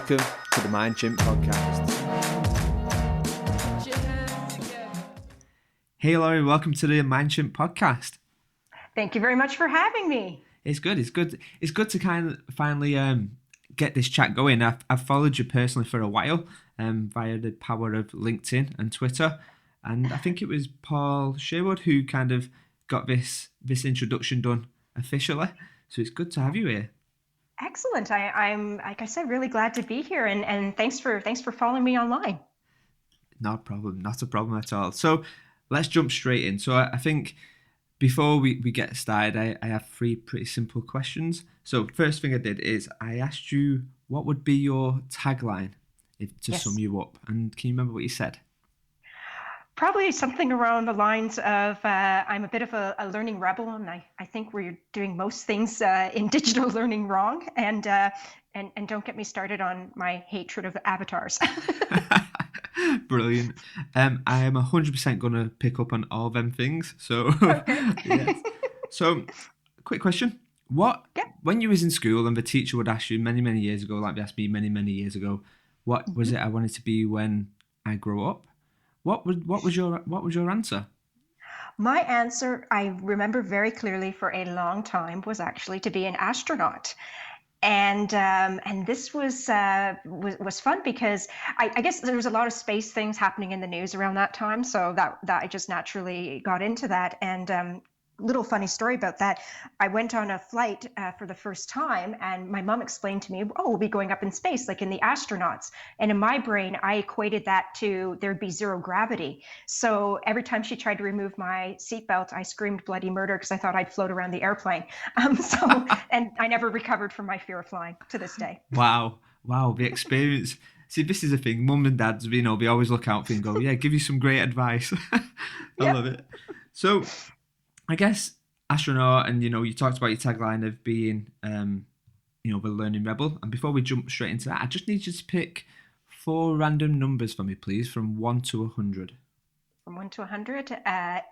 Welcome to the Mind Chimp podcast. Hey Laurie, welcome to the Mind Chimp podcast. Thank you very much for having me. It's good to kind of finally get this chat going. I've followed you personally for a while via the power of LinkedIn and Twitter, and I think it was Paul Sherwood who kind of got this introduction done officially. So it's good to have you here. Excellent. I'm like I said, really glad to be here, and thanks for following me online. Not a problem at all. So let's jump straight in. So I think before we get started, I have three pretty simple questions. So first thing I did is I asked you what would be your tagline to sum you up, and can you remember what you said? Probably something around the lines of I'm a bit of a learning rebel, and I think we're doing most things in digital learning wrong, and don't get me started on my hatred of avatars. Brilliant. I am 100% going to pick up on all them things. So, Okay. Yes. So, quick question. When you was in school and the teacher would ask you many years ago, like they asked me many years ago, what was it I wanted to be when I grow up? What was your answer? My answer, I remember very clearly for a long time, was actually to be an astronaut. And this was fun because I guess there was a lot of space things happening in the news around that time, so that I just naturally got into that. And little funny story about that. I went on a flight for the first time, and my mom explained to me, "Oh, we'll be going up in space, like in the astronauts." And in my brain, I equated that to there'd be zero gravity. So every time she tried to remove my seatbelt, I screamed bloody murder because I thought I'd float around the airplane. And I never recovered from my fear of flying to this day. Wow, the experience. See, this is a thing. Mum and dads, they always look out for you and go, "Yeah, give you some great advice." I love it. So, I guess astronaut, and you talked about your tagline of being, the learning rebel. And before we jump straight into that, I just need you to pick 4 random numbers for me, please, from 1 to 100. From 1 to 100,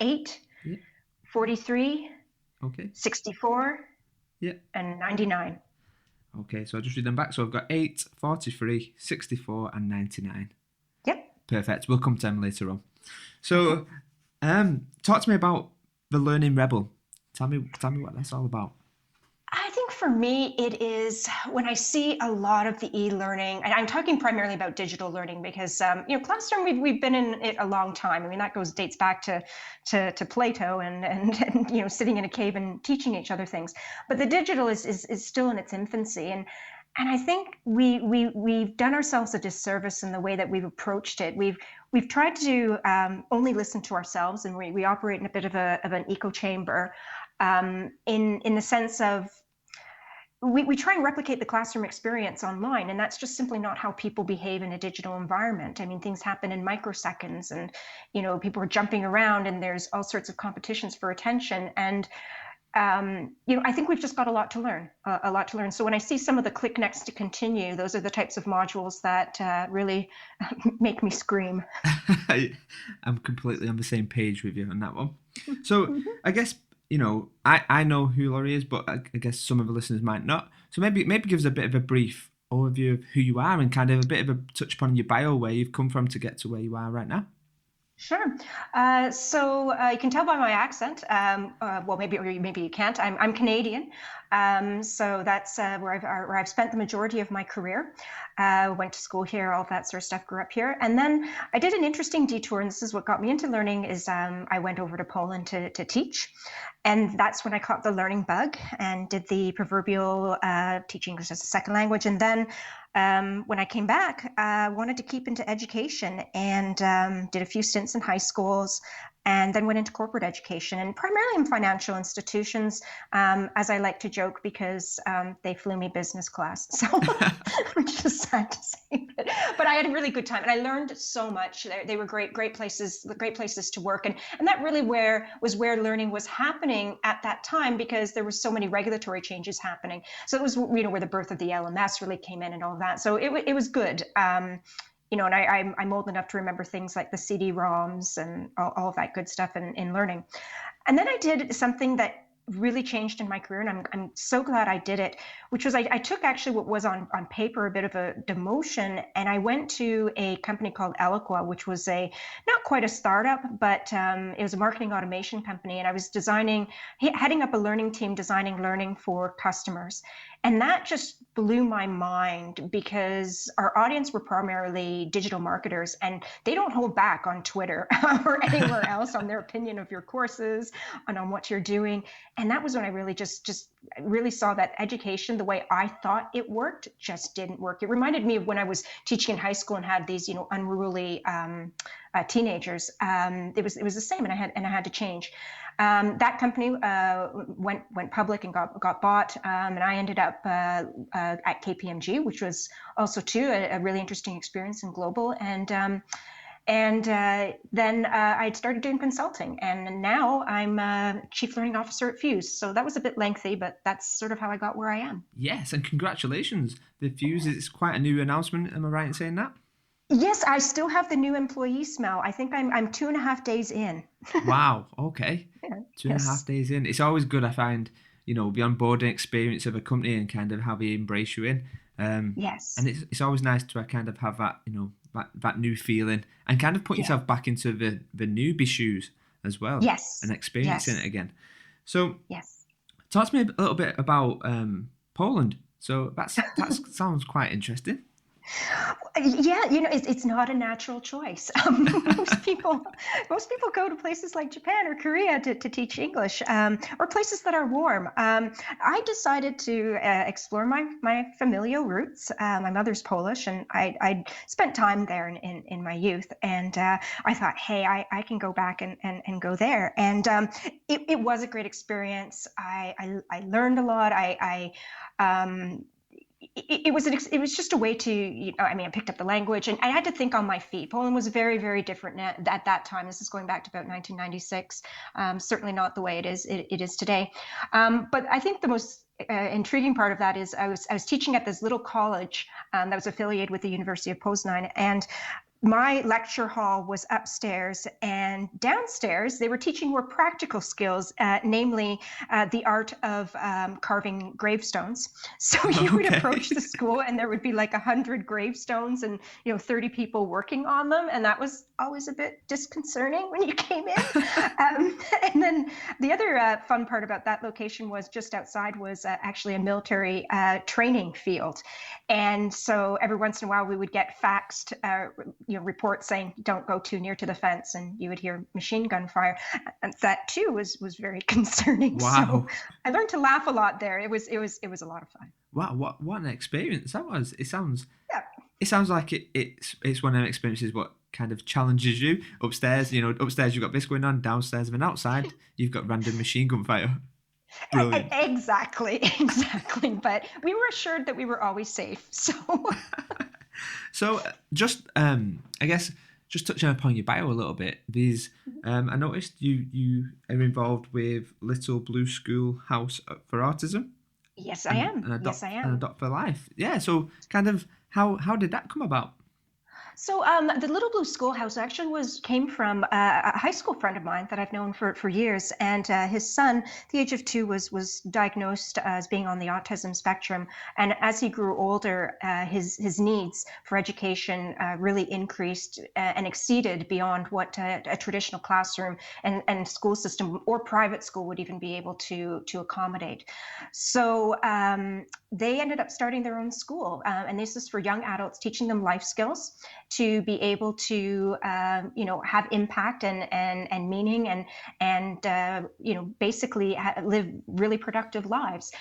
8, Yeah. 43, Okay. 64, Yeah. and 99. Okay, so I'll just read them back. So I've got 8, 43, 64, and 99. Yep. Perfect. We'll come to them later on. So, talk to me about the Learning Rebel. Tell me what that's all about. I think for me, it is when I see a lot of the e-learning, and I'm talking primarily about digital learning because, Classroom, we've been in it a long time. I mean, that dates back to Plato and sitting in a cave and teaching each other things. But the digital is still in its infancy. And I think we've done ourselves a disservice in the way that we've approached it. We've tried to only listen to ourselves, and we operate in a bit of an echo chamber, in the sense of we try and replicate the classroom experience online, and that's just simply not how people behave in a digital environment. I mean, things happen in microseconds, and people are jumping around, and there's all sorts of competitions for attention, and I think we've just got a lot to learn. So when I see some of the click next to continue, those are the types of modules that really make me scream. I'm completely on the same page with you on that one. So I guess, I know who Laurie is, but I guess some of the listeners might not. So maybe give us a bit of a brief overview of who you are and kind of a bit of a touch upon your bio, where you've come from to get to where you are right now. Sure. So you can tell by my accent. Well, maybe you can't. I'm Canadian. So that's where I've spent the majority of my career. Went to school here, all that sort of stuff. Grew up here, and then I did an interesting detour. And this is what got me into learning. Is I went over to Poland to teach, and that's when I caught the learning bug and did the proverbial teaching English as a second language. And then when I came back, I wanted to keep into education and did a few stints in high schools, and then went into corporate education and primarily in financial institutions, as I like to joke, because they flew me business class. So which is sad to say, but I had a really good time and I learned so much. They were great places to work. And that really was where learning was happening at that time, because there were so many regulatory changes happening. So it was, where the birth of the LMS really came in and all of that. So it was good. And I'm old enough to remember things like the CD-ROMs and all of that good stuff in learning. And then I did something that really changed in my career, and I'm so glad I did it. Which was I took actually what was on paper a bit of a demotion, and I went to a company called Eloqua, which was a not quite a startup, but it was a marketing automation company, and I was heading up a learning team, designing learning for customers. And that just blew my mind because our audience were primarily digital marketers, and they don't hold back on Twitter or anywhere else on their opinion of your courses and on what you're doing. And that was when I really just really saw that education, the way I thought it worked, just didn't work. It reminded me of when I was teaching in high school and had these, unruly teenagers. It was the same, and I had to change. That company went public and got bought, and I ended up at KPMG, which was also too a really interesting experience in global. And then I started doing consulting, and now I'm Chief Learning Officer at Fuse. So that was a bit lengthy, but that's sort of how I got where I am. Yes, and congratulations. The Fuse is quite a new announcement. Am I right in saying that? Yes, I still have the new employee smell. I think I'm 2.5 days in. Wow. Okay. Yeah, Two and a half yes. days in. It's always good, I find, the onboarding experience of a company and kind of how they embrace you in. And Yes. it's always nice to kind of have that, that new feeling and kind of put Yeah. yourself back into the newbie shoes as well and Yes. experiencing it Yes. again. So, Yes. talk to me a little bit about Poland. So that sounds quite interesting. Yeah, it's not a natural choice. Most people, most people go to places like Japan or Korea to teach English, or places that are warm. I decided to explore my familial roots. My mother's Polish, and I spent time there in my youth. And I thought, hey, I can go back and go there. And it was a great experience. I learned a lot. Um, it was just a way to, I mean, I picked up the language, and I had to think on my feet. Poland was very, very different at that time. This is going back to about 1996. Certainly not the way it is today. But I think the most intriguing part of that is I was teaching at this little college that was affiliated with the University of Poznan, and my lecture hall was upstairs, and downstairs they were teaching more practical skills, namely the art of carving gravestones. So you would Okay. approach the school, and there would be like 100 gravestones, and 30 people working on them, and that was always a bit disconcerting when you came in. And then the other fun part about that location was just outside was actually a military training field, and so every once in a while we would get faxed reports saying don't go too near to the fence, and you would hear machine gun fire, and that too was very concerning. So Wow. I learned to laugh a lot there. It was a lot of fun. Wow. What an experience that was. Yeah. It sounds like it's one of them experiences what kind of challenges you upstairs. Upstairs you've got this going on, downstairs and outside you've got random machine gun fire. Brilliant. Exactly. Exactly, but we were assured that we were always safe, so So just I guess just touching upon your bio a little bit. These I noticed you are involved with Little Blue Schoolhouse for Autism yes, I am. Yes, I and am. Adopt for Life. Yeah. So kind of how did that come about? So the Little Blue Schoolhouse actually came from a high school friend of mine that I've known for years, and his son, at the age of 2, was diagnosed as being on the autism spectrum. And as he grew older, his needs for education really increased and exceeded beyond what a traditional classroom and school system or private school would even be able to accommodate. So they ended up starting their own school, and this is for young adults, teaching them life skills to be able to have impact and meaning and basically live really productive lives.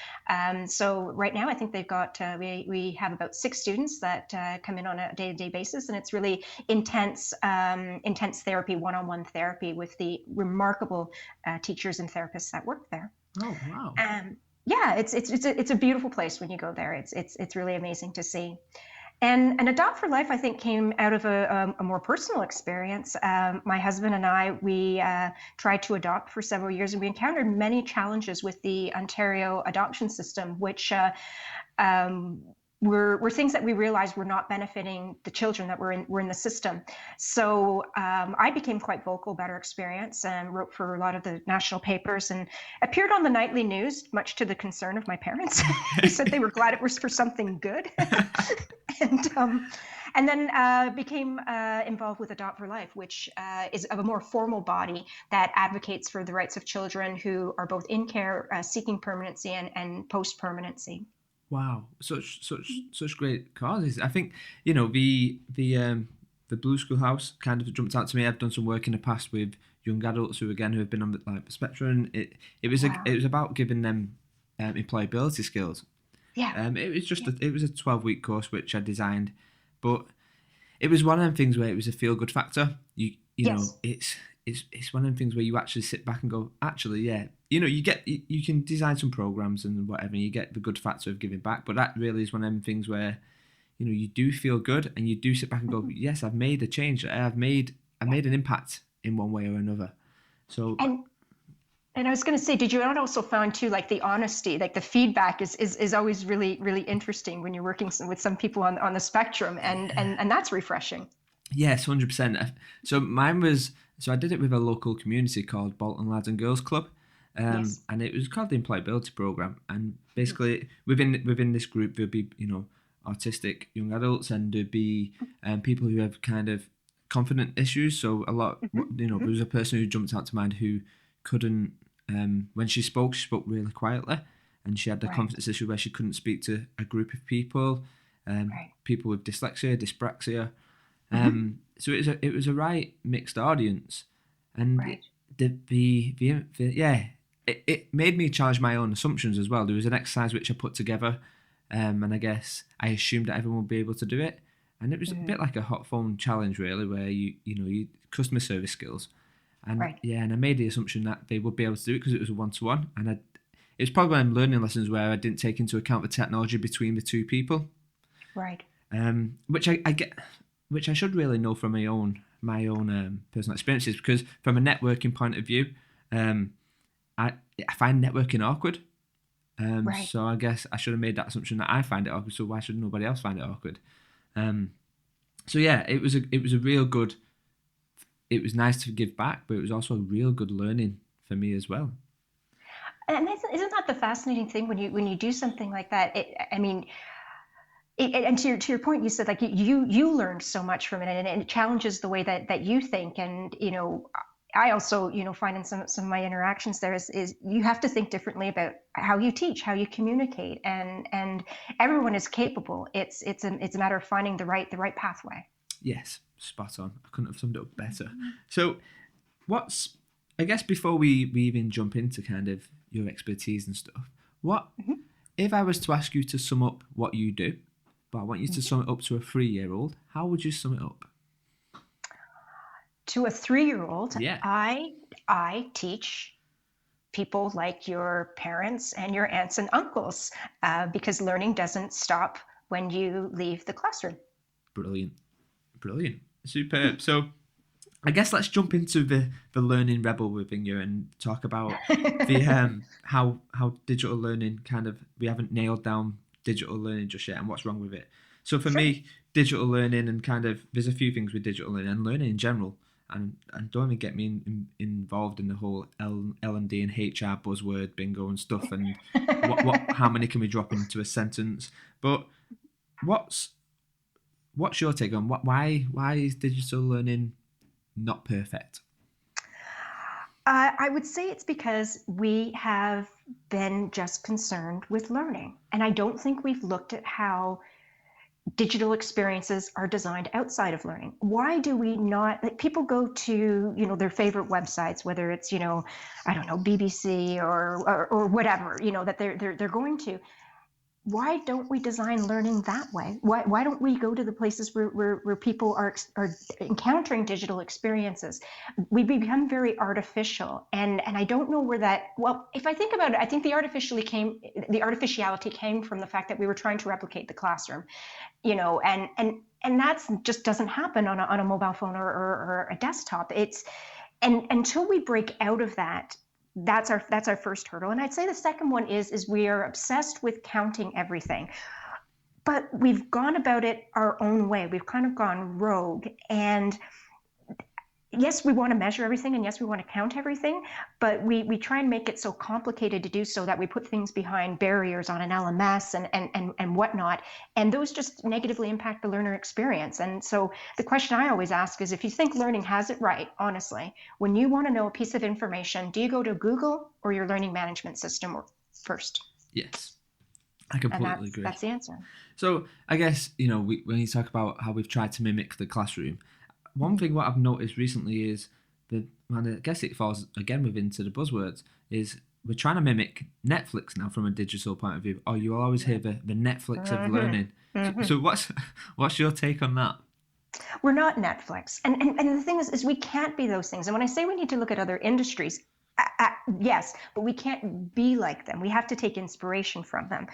So right now I think they've got we have about 6 students that come in on a day-to-day basis, and it's really intense therapy, one-on-one therapy with the remarkable teachers and therapists that work there. Oh wow. Yeah, it's a beautiful place when you go there. It's really amazing to see. And Adopt for Life, I think, came out of a more personal experience. My husband and I, we tried to adopt for several years, and we encountered many challenges with the Ontario adoption system, which were things that we realized were not benefiting the children that were in the system. So I became quite vocal about our experience and wrote for a lot of the national papers and appeared on the nightly news, much to the concern of my parents, who said they were glad it was for something good. and and then became involved with Adopt for Life, which is of a more formal body that advocates for the rights of children who are both in care, seeking permanency, and post permanency. Wow, such great causes. I think the Blue Schoolhouse kind of jumped out to me. I've done some work in the past with young adults who have been on the spectrum. Wow. It was about giving them employability skills. Yeah. It was a 12-week course which I designed, but it was one of them things where it was a feel good factor. You know, Yes. it's one of them things where you actually sit back and go, actually, yeah, you can design some programs and whatever, and you get the good factor of giving back, but that really is one of them things where you do feel good and you do sit back and go, yes, I've made a change. I Yeah. made an impact in one way or another. So And And I was going to say, did you not also find too, like the honesty, like the feedback is always really, really interesting when you're working with some people on the spectrum, and that's refreshing. yes, 100%. So mine was so I did it with a local community called Bolton Lads and Girls Club, Yes. and it was called the Employability Program. And basically, within this group, there'd be autistic young adults, and there'd be people who have kind of confident issues. So a lot, Hmm. there Hmm. was a person who jumped out to mind who couldn't when she spoke really quietly, and she had a Right. confidence issue where she couldn't speak to a group of people, Right. people with dyslexia, dyspraxia. Hmm. So it was a right mixed audience, and Right. yeah, it made me challenge my own assumptions as well. There was an exercise which I put together, and I guess I assumed that everyone would be able to do it, and it was a bit Mm. like a hot phone challenge really, where you customer service skills, and Right. yeah, and I made the assumption that they would be able to do it because it was a 1-to-1, and it was probably one of them learning lessons where I didn't take into account the technology between the two people, Right. which I get, which I should really know from my own personal experiences, because from a networking point of view, um, I find networking awkward. Right. So I guess I should have made that assumption that I find it awkward. So why should nobody else find it awkward? Um, so yeah, it was a real good. It was nice to give back, but it was also a real good learning for me as well. And isn't that the fascinating thing when you do something like that? I mean, and to your point, you said like you learned so much from it, and it challenges the way that you think. And I also find in some of my interactions there is you have to think differently about how you teach, how you communicate, and everyone is capable. It's a matter of finding the right pathway. Yes, spot on. I couldn't have summed it up better. So what's I guess before we even jump into kind of your expertise and stuff, what Mhm. if I was to ask you to sum up what you do, but I want you to Mhm. sum it up to a 3-year-old, how would you sum it up? To a 3-year-old, Yeah, I teach people like your parents and your aunts and uncles, because learning doesn't stop when you leave the classroom. brilliant, brilliant, superb. So I guess let's jump into the learning rebel within you and talk about the how digital learning kind of we haven't nailed down digital learning just yet and what's wrong with it. So for Sure. me, digital learning and kind of there's a few things with digital learning and learning in general. And don't even get me involved in the whole L&D and HR buzzword bingo and stuff and what how many can we drop into a sentence. But what's what's your take on why is digital learning not perfect? I would say it's because we have been just concerned with learning. And I don't think we've looked at how digital experiences are designed outside of learning. Why do we not, like, people go to, their favorite websites, whether it's, I don't know, BBC or whatever, that they're going to. Why don't we design learning that way? Why don't we go to the places where people are encountering digital experiences? We become very artificial, and I don't know where that. Well, if I think about it, I think the artificiality came from the fact that we were trying to replicate the classroom, and that's just doesn't happen on a mobile phone or a desktop. And until we break out of that, that's our first hurdle. And I'd say the second one is we are obsessed with counting everything. but we've gone about it our own way. We've kind of gone rogue. And yes, we want to measure everything, and yes, we want to count everything, but we try and make it so complicated to do so that we put things behind barriers on an LMS and whatnot. And those just negatively impact the learner experience. And so the question I always ask is, if you think learning has it right, honestly, when you want to know a piece of information, do you go to Google or your learning management system first? Yes, I completely agree. That's the answer. So I guess, when you talk about how we've tried to mimic the classroom, one thing what I've noticed recently is and I guess it falls again into the buzzwords, is we're trying to mimic Netflix now from a digital point of view. Oh, you will always hear the Netflix of learning. So what's your take on that? We're not Netflix. And the thing is we can't be those things. And when I say we need to look at other industries, yes, but we can't be like them. We have to take inspiration from them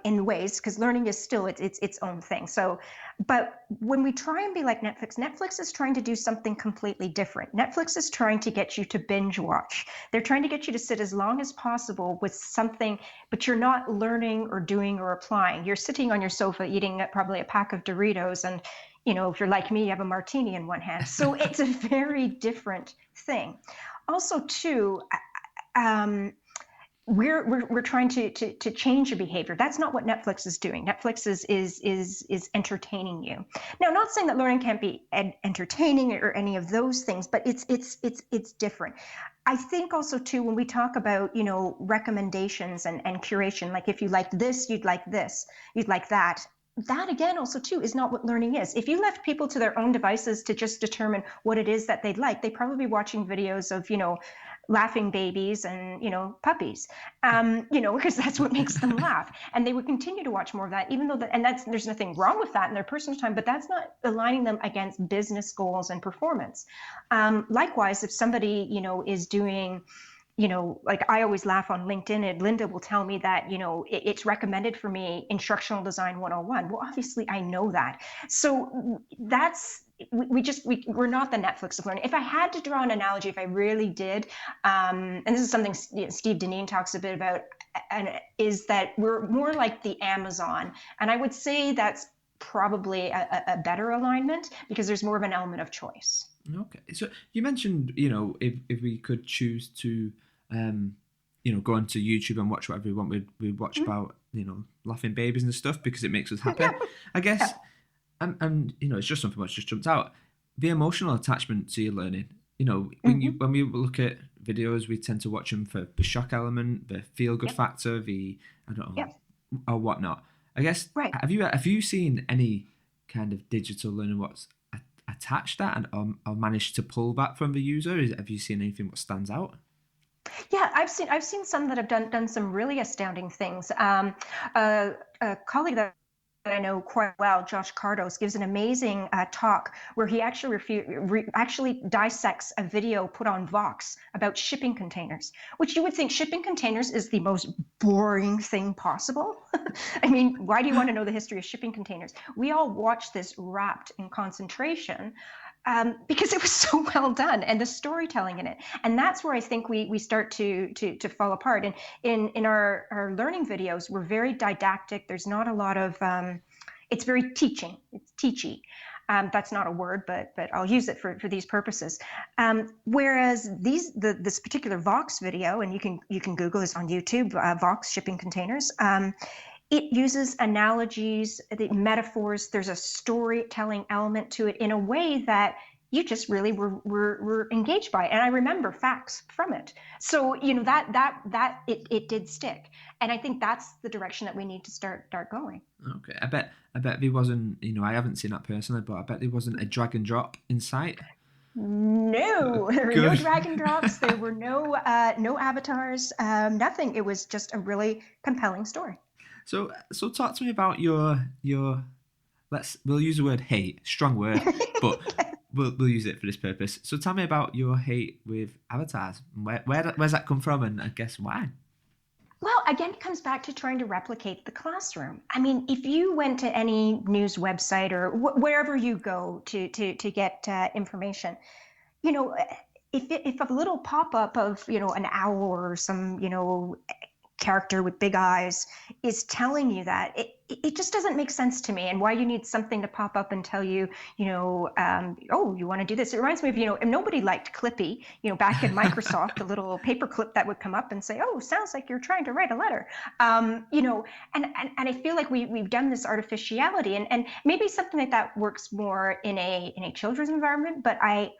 in ways, because learning is still its own thing. So, but when we try and be like Netflix is trying to do something completely different. Netflix is trying to get you to binge watch. They're trying to get you to sit as long as possible with something, but you're not learning or doing or applying. You're sitting on your sofa eating probably a pack of Doritos, and if you're like me, you have a martini in one hand. So it's a very different thing. Also, too, we're trying to change your behavior. That's not what Netflix is doing. Netflix is entertaining you. Now, not saying that learning can't be entertaining or any of those things, but it's different. I think also, too, when we talk about recommendations and curation, like if you liked this, you'd like this, you'd like that. That again also too is not what learning is. If you left people to their own devices to just determine what it is that they'd like, they'd probably be watching videos of laughing babies and puppies, because that's what makes them laugh, and they would continue to watch more of that, even though there's nothing wrong with that in their personal time, but that's not aligning them against business goals and performance. Likewise, if somebody is doing like I always laugh on LinkedIn, and Linda will tell me that, it's recommended for me instructional design 101. Well, obviously I know that. So we're not the Netflix of learning. If I had to draw an analogy, if I really did, and this is something Steve Deneen talks a bit about, and is that we're more like the Amazon. And I would say that's probably a better alignment, because there's more of an element of choice. Okay. So you mentioned, if we could choose to, go onto YouTube and watch whatever we want, we'd watch about, laughing babies and stuff because it makes us happy. I guess, and it's just something that's just jumped out. The emotional attachment to your learning, when we look at videos, we tend to watch them for the shock element, the feel good factor, I don't know, or whatnot. I guess, have you seen any kind of digital learning what's attached that and or managed to pull back from the user? Have you seen anything what stands out? Yeah, I've seen some that have done some really astounding things. A colleague that I know quite well, Josh Cardos, gives an amazing talk where he actually dissects a video put on Vox about shipping containers, which you would think shipping containers is the most boring thing possible. I mean, why do you want to know the history of shipping containers? We all watched this wrapped in concentration because it was so well done, and the storytelling in it. And that's where I think we start to fall apart. And in our learning videos, we're very didactic. There's not a lot of it's very teaching. It's teachy. That's not a word, but I'll use it for these purposes. Whereas this particular Vox video, and you can Google this on YouTube, Vox shipping containers. It uses analogies, the metaphors. There's a storytelling element to it in a way that you just really were engaged by. And I remember facts from it. So, that it did stick. And I think that's the direction that we need to start going. Okay. I bet there wasn't, I haven't seen that personally, but I bet there wasn't a drag and drop in sight. No, there were no drag and drops. There were no avatars, nothing. It was just a really compelling story. So talk to me about your we'll use the word hate, strong word, but we'll use it for this purpose. So tell me about your hate with avatars. Where's that come from, and I guess why? Well, again, it comes back to trying to replicate the classroom. I mean, if you went to any news website or wherever you go to get information, if a little pop-up of an owl or some character with big eyes is telling you that, it just doesn't make sense to me. And why you need something to pop up and tell you, oh, you want to do this. It reminds me of, and nobody liked Clippy, back in Microsoft, the little paper clip that would come up and say, oh, sounds like you're trying to write a letter. And I feel like we've done this artificiality, and maybe something like that works more in a children's environment, but I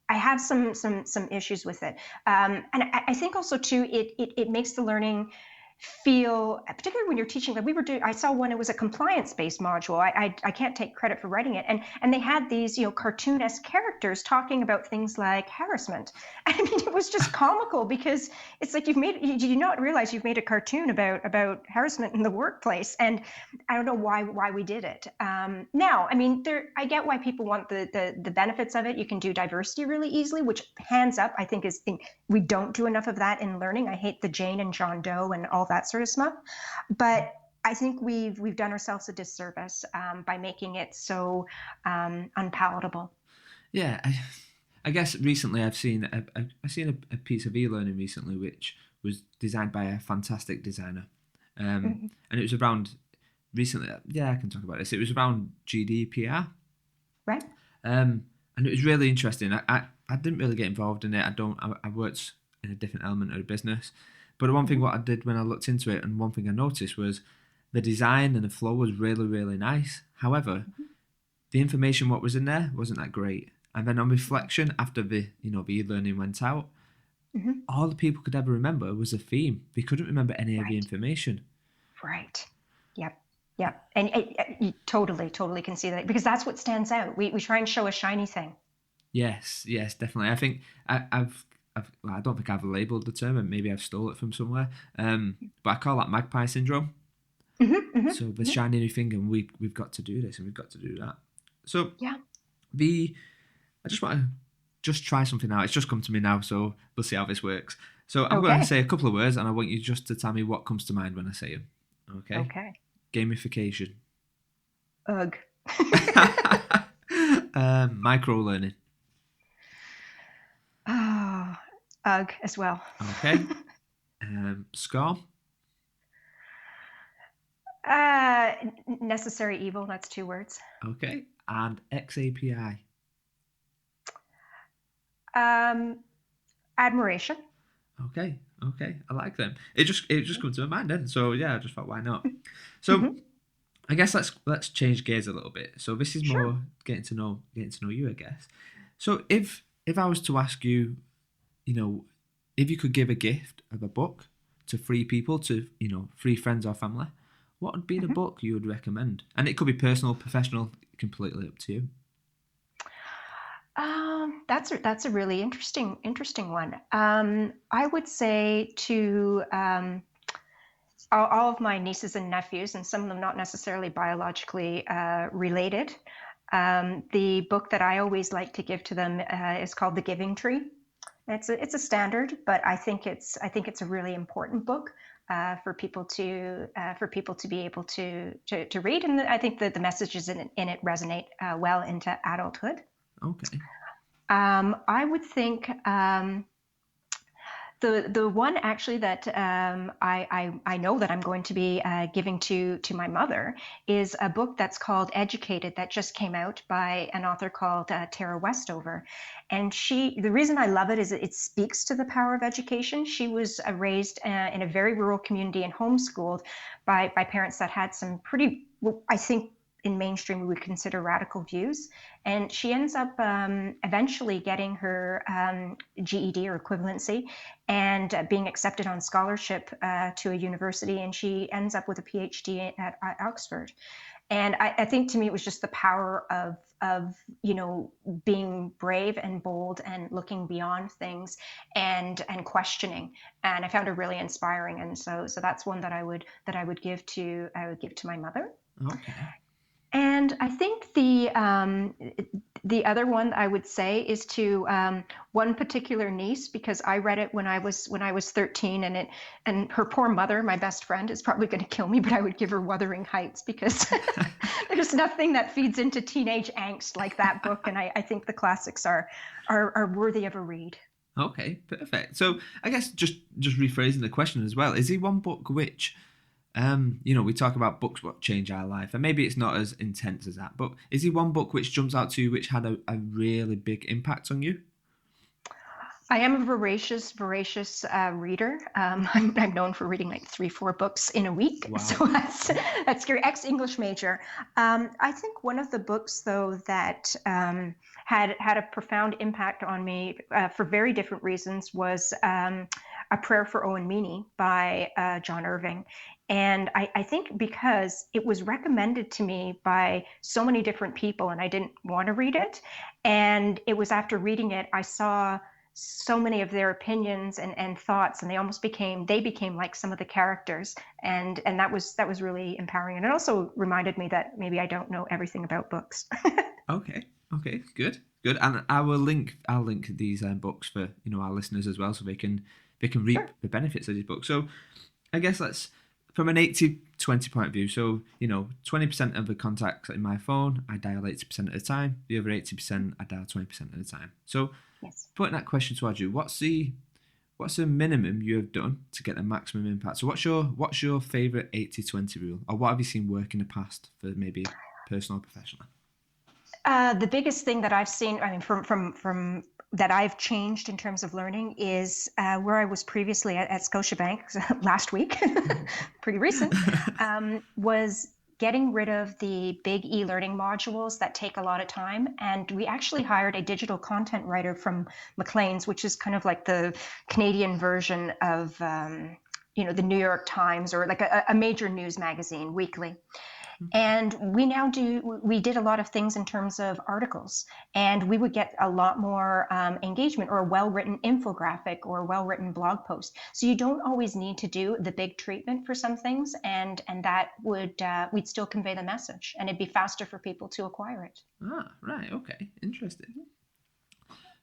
have some issues with it. And I think also too, it makes the learning feel, particularly when you're teaching, like I saw one, it was a compliance-based module. I can't take credit for writing it. And they had these, cartoon-esque characters talking about things like harassment. I mean, it was just comical, because it's like, do you not realize you've made a cartoon about harassment in the workplace? And I don't know why we did it. Now, I mean, I get why people want the benefits of it. You can do diversity really easily, which, hands up, I think we don't do enough of that in learning. I hate the Jane and John Doe and all that sort of stuff. But I think we've done ourselves a disservice by making it so unpalatable. Yeah, I guess recently I've seen a piece of e-learning recently which was designed by a fantastic designer, and it was around recently. Yeah, I can talk about this. It was around GDPR, right? And it was really interesting. I didn't really get involved in it. I worked in a different element of the business. But one thing what I did when I looked into it, and one thing I noticed, was the design and the flow was really, really nice. However, the information what was in there wasn't that great. And then on reflection, after the e-learning went out, all the people could ever remember was the theme. They couldn't remember any of the information. Right. Yep. And you totally can see that, because that's what stands out. We try and show a shiny thing. Yes, definitely. I think I don't think I've labelled the term, and maybe I've stole it from somewhere. But I call that magpie syndrome. So the shiny new thing, and we've got to do this and we've got to do that. So yeah, I just want to try something out. It's just come to me now, so we'll see how this works. So I'm going to say a couple of words, and I want you just to tell me what comes to mind when I say them. Okay. Okay. Gamification. Ugh. Micro learning. Ugh as well. Okay. Score. Necessary evil. That's 2 words. Okay. And XAPI. Admiration. Okay. I like them. It just comes to my mind then. So yeah, I just thought, why not? So I guess let's change gears a little bit. So this is more getting to know you, I guess. So if I was to ask you, if you could give a gift of a book to 3 people, to 3 friends or family, what would be the book you would recommend? And it could be personal, professional, completely up to you. That's a really interesting one. I would say to all of my nieces and nephews, and some of them not necessarily biologically related, the book that I always like to give to them is called The Giving Tree. It's a standard, but I think it's a really important book for people to be able to read, and I think that the messages in it resonate well into adulthood. Okay. I would think the one actually that I know that I'm going to be giving to my mother is a book that's called Educated, that just came out by an author called Tara Westover. And the reason I love it is it speaks to the power of education. She was raised in a very rural community and homeschooled by parents that had some pretty, I think, in mainstream we would consider radical views, and she ends up eventually getting her GED or equivalency and being accepted on scholarship to a university, and she ends up with a PhD at Oxford. And I think, to me, it was just the power of being brave and bold and looking beyond things and questioning. And I found her really inspiring, and so that's one that I would give to my mother. Okay. And I think the other one I would say is to one particular niece, because I read it when I was 13, and her poor mother, my best friend, is probably going to kill me, but I would give her Wuthering Heights, because there's nothing that feeds into teenage angst like that book, and I think the classics are worthy of a read. Okay, perfect. So I guess just rephrasing the question as well, is there one book which we talk about books what change our life, and maybe it's not as intense as that, but is there one book which jumps out to you which had a really big impact on you? I am a voracious reader. I'm known for reading like three, four books in a week. Wow. So that's scary. Ex-English major. I think one of the books, though, that had a profound impact on me for very different reasons was A Prayer for Owen Meany by John Irving. And I think because it was recommended to me by so many different people and I didn't want to read it. And it was after reading it, I saw so many of their opinions and thoughts, and they became like some of the characters, and that was really empowering. And it also reminded me that maybe I don't know everything about books. Okay. Okay. Good. Good. And I'll link these books for our listeners as well, so they can reap Sure. the benefits of these books. So I guess let's from an 80-20 point of view. So 20% of the contacts in my phone I dial 80% of the time. The other 80% I dial 20% of the time. So Yes. putting that question towards you, what's the minimum you have done to get the maximum impact? So what's your favorite 80-20 rule, or what have you seen work in the past for maybe personal or professional? The biggest thing that I've seen, I mean, from that I've changed in terms of learning is where I was previously at Scotiabank last week, pretty recent, was getting rid of the big e-learning modules that take a lot of time. And we actually hired a digital content writer from Maclean's, which is kind of like the Canadian version of, the New York Times, or like a major news magazine weekly. And we did a lot of things in terms of articles, and we would get a lot more engagement, or a well-written infographic, or a well-written blog post. So you don't always need to do the big treatment for some things, and that we'd still convey the message, and it'd be faster for people to acquire it. Ah, right. Okay. Interesting.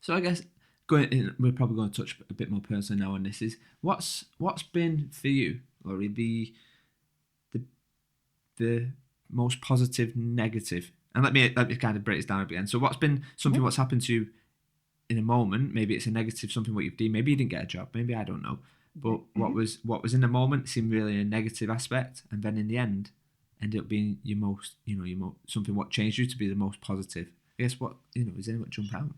So I guess going in, we're probably going to touch a bit more personally now on this. Is what's been for you, Laurie, the the most positive, negative, and let me kind of break this down a bit. And so, what's been something Mhm. what's happened to you in a moment? Maybe it's a negative, something what you've done. Maybe you didn't get a job. Maybe I don't know. But what Mhm. was in the moment seemed really a negative aspect, and then in the end, ended up being your most, something what changed you to be the most positive. I guess what is there what jump out?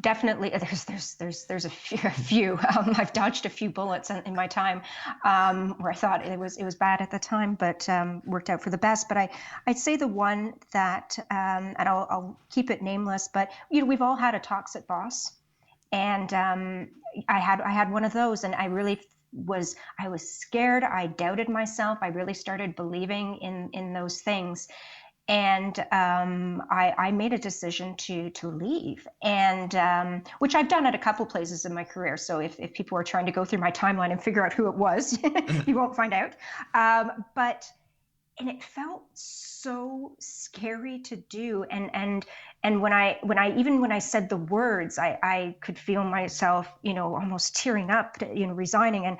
Definitely, there's a few. I've dodged a few bullets in my time, where I thought it was bad at the time, but worked out for the best. But I'd say the one that, and I'll keep it nameless, but we've all had a toxic boss, and I had one of those, and I was scared. I doubted myself. I really started believing in those things, and I made a decision to leave, and which I've done at a couple places in my career. So if people are trying to go through my timeline and figure out who it was, you won't find out. But and it felt so scary to do, and when I said the words, I could feel myself almost tearing up, resigning, and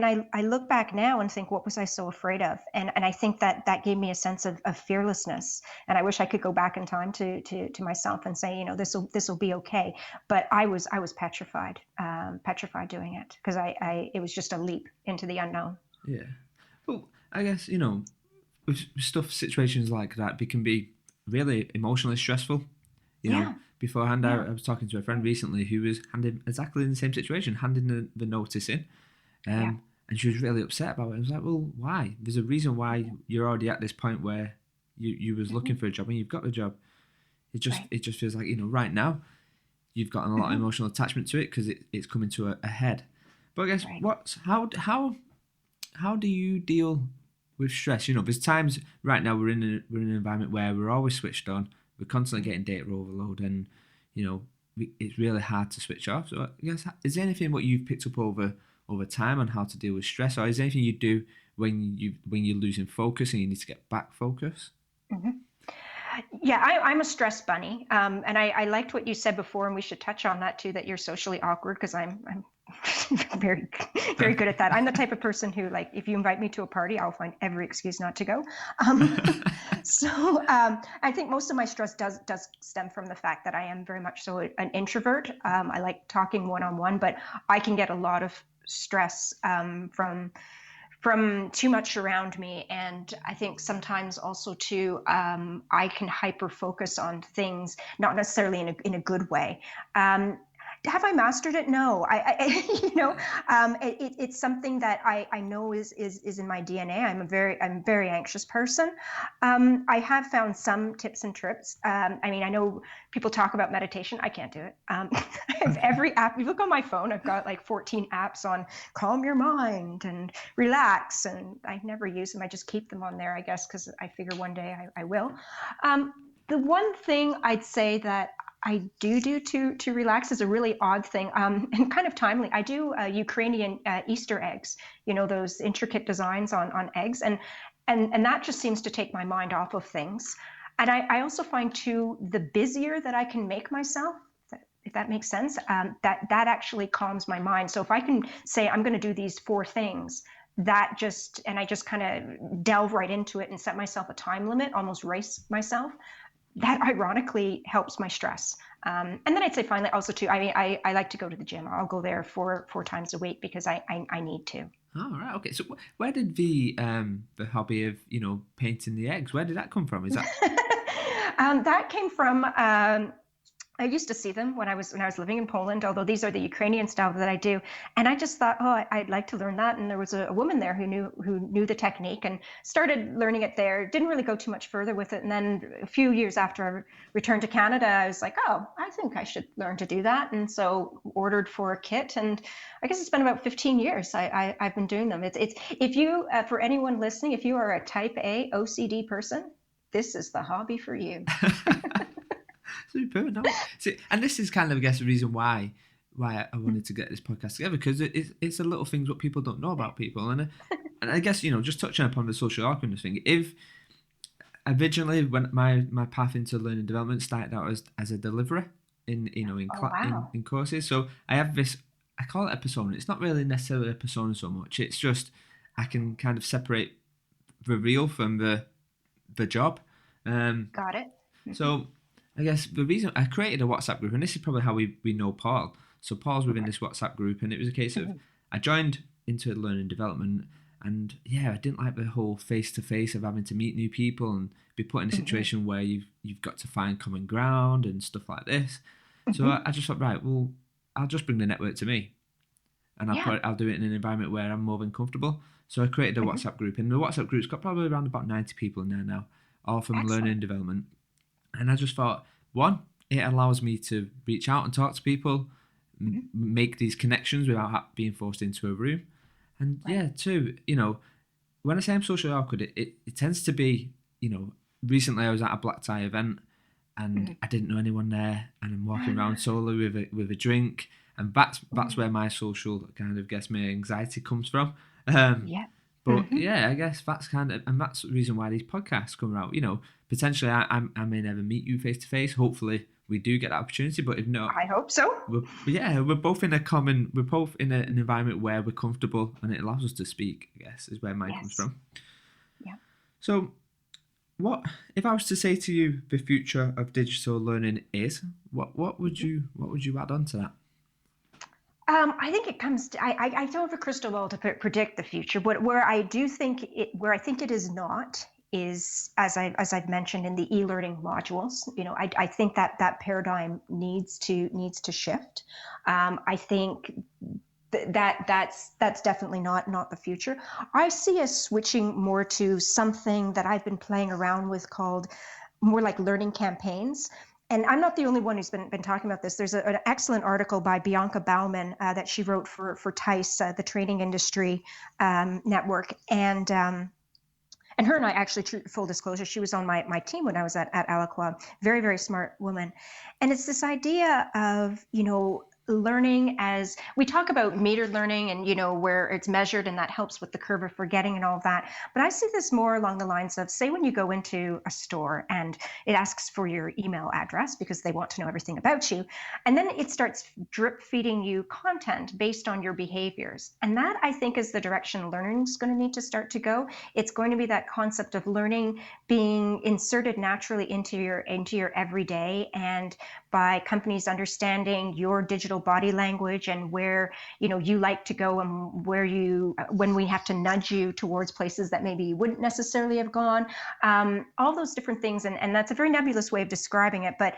I look back now and think, what was I so afraid of? And I think that gave me a sense of fearlessness, and I wish I could go back in time to myself and say, this will be okay. But I was petrified doing it, because I it was just a leap into the unknown. Yeah. Well, I guess with stuff situations like that, they can be really emotionally stressful. Yeah, Beforehand, yeah, I was talking to a friend recently who was handing exactly in the same situation, handing the notice in, yeah. and she was really upset about it. I was like, well, why? There's a reason why you're already at this point where you was looking Hmm. for a job and you've got the job. Right. It just feels like right now you've gotten a lot of Hmm. emotional attachment to it because it's coming to a head. But I guess Right. how do you deal with stress? There's times right now we're in an environment where we're always switched on. We're constantly getting data overload, and it's really hard to switch off. So I guess, is there anything what you've picked up over time on how to deal with stress, or is there anything you do when you're losing focus and you need to get back focus? Hmm. Yeah, I'm a stress bunny, and I liked what you said before, and we should touch on that too. That you're socially awkward, because I'm very, very good at that. I'm the type of person who, like, if you invite me to a party, I'll find every excuse not to go. Um, I think most of my stress does stem from the fact that I am very much so an introvert. I like talking one-on-one, but I can get a lot of stress from too much around me. And I think sometimes also too, I can hyper focus on things, not necessarily in a good way. Have I mastered it? No, it's something that I know is in my DNA. I'm a very anxious person. I have found some tips and tricks. I mean, I know people talk about meditation. I can't do it. I have every app. You look on my phone, I've got like 14 apps on calm your mind and relax, and I never use them. I just keep them on there, I guess, because I figure one day I will. The one thing I'd say that I do to relax is a really odd thing, and kind of timely. I do Ukrainian Easter eggs, those intricate designs on eggs, and that just seems to take my mind off of things. And I also find too, the busier that I can make myself, if that makes sense, that actually calms my mind. So if I can say I'm going to do these 4 things, I just kind of delve right into it and set myself a time limit, almost race myself. That ironically helps my stress. And then I'd say finally also too, I mean, I like to go to the gym. I'll go there 4 times a week because I need to. Oh, right. Okay. So where did the hobby of, painting the eggs, where did that come from? Is that? That came from, I used to see them when I was living in Poland, although these are the Ukrainian style that I do. And I just thought, oh, I'd like to learn that. And there was a woman there who knew the technique and started learning it there. Didn't really go too much further with it. And then a few years after I returned to Canada, I was like, oh, I think I should learn to do that. And so ordered for a kit. And I guess it's been about 15 years I've been doing them. It's if you, for anyone listening, if you are a type A OCD person, this is the hobby for you. Super. No. See, and this is kind of, I guess, the reason why I wanted to get this podcast together, because it's the little things what people don't know about people, and I guess just touching upon the social awkwardness thing. If originally when my path into learning development started out as a deliverer in courses, so I have this, I call it a persona. It's not really necessarily a persona so much. It's just I can kind of separate the real from the job. Got it. So I guess the reason I created a WhatsApp group, and this is probably how we know Paul. So Paul's within this WhatsApp group, and it was a case of I joined into learning development, and I didn't like the whole face-to-face of having to meet new people and be put in a situation where you've got to find common ground and stuff like this. So I just thought, right, well, I'll just bring the network to me, and I'll do it in an environment where I'm more than comfortable. So I created a WhatsApp group, and the WhatsApp group's got probably around about 90 people in there now, all from learning and development. And I just thought, one, it allows me to reach out and talk to people, make these connections without being forced into a room. And two, when I say I'm socially awkward, it tends to be, recently I was at a black tie event and I didn't know anyone there, and I'm walking around solo with a drink, and that's where my social kind of, guess, my anxiety comes from. But I guess that's and that's the reason why these podcasts come out. Potentially I may never meet you face to face. Hopefully we do get that opportunity, but if not, I hope so. We're both in an environment where we're comfortable, and it allows us to speak, I guess, is where mine comes from. Yeah. So what if I was to say to you the future of digital learning is, what would you add on to that? I think it comes to, I don't have a crystal ball to predict the future, but where I think it is not is, as I've mentioned, in the e-learning modules. I think that paradigm needs to shift. I think that's definitely not the future. I see us switching more to something that I've been playing around with called more like learning campaigns. And I'm not the only one who's been talking about this. There's an excellent article by Bianca Bauman that she wrote for TICE, the Training Industry Network. And her and I actually, full disclosure, she was on my team when I was at Alaqua. Very, very smart woman. And it's this idea of, learning as we talk about metered learning and where it's measured and that helps with the curve of forgetting and all of that, but I see this more along the lines of, say, when you go into a store and it asks for your email address because they want to know everything about you, and then it starts drip feeding you content based on your behaviors. And that, I think, is the direction learning is going to need to start to go. It's going to be that concept of learning being inserted naturally into your everyday, and by companies understanding your digital body language and where you like to go, and where when we have to nudge you towards places that maybe you wouldn't necessarily have gone, all those different things. And that's a very nebulous way of describing it, but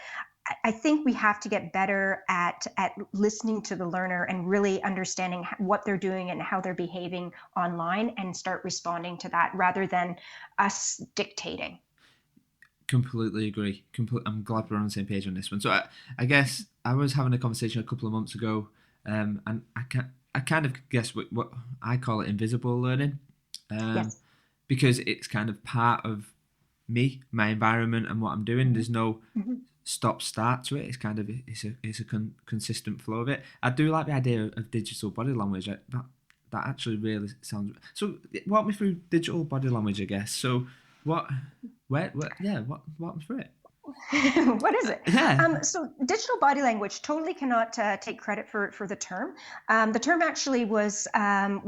I think we have to get better at listening to the learner and really understanding what they're doing and how they're behaving online, and start responding to that rather than us dictating. Completely agree. I'm glad we're on the same page on this one. So I guess I was having a conversation a couple of months ago, and I kind of guess what I call it invisible learning, Yes. because it's kind of part of me, my environment, and what I'm doing. There's no Mm-hmm. stop start to it. It's kind of it's a consistent flow of it. I do like the idea of digital body language. That actually really sounds. So walk me through digital body language, I guess. So what, walk me through it. What is it? Yeah. So digital body language totally cannot take credit for the term. The term actually was